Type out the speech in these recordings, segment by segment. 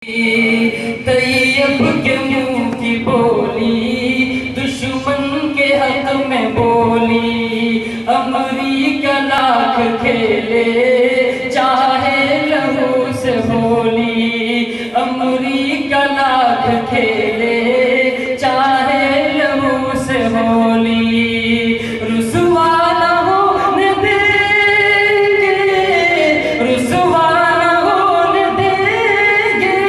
तैयब के मुंह की बोली दुश्मन के हक में बोली। अमरीका लाख खेले चाहे लहू से होली। अमरीका लाख खेले चाहे लहू से होली। रुसवा न होने देंगे, रुसवा न होने देंगे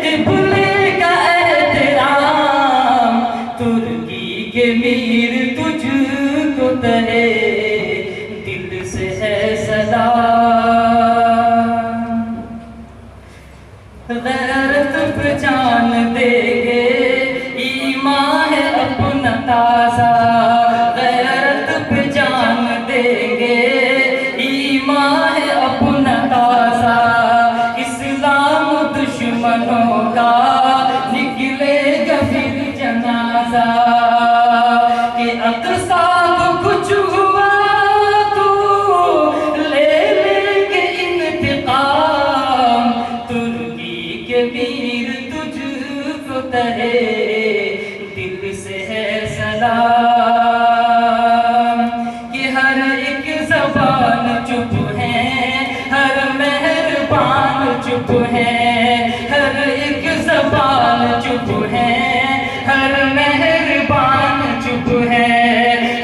क़िबले का एहतराम। तुर्की के मीर तुझको तहे दिल से है सलाम। गैरत पे जान देंगे ईमान है अपना ताज़ा। गैरत पे जान देंगे ईमान है अपना ताज़ा। इस्लाम दुश्मनों का निकलेगा फिर जनाजा। कि अक़सा को कुछ हुआ तो ले लेंगे इंतकाम। तुर्की के वीर तुझको तहे दिल से है सलाम। कि हर एक ज़बान चुप है, हर मेहरबान चुप है। हर एक ज़बान चुप है, हर मेहरबान चुप है।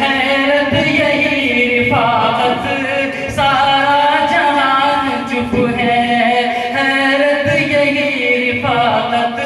हैरत यही रिफ़ाक़त सारा जहान चुप है। हैरत यही रिफ़ाक़त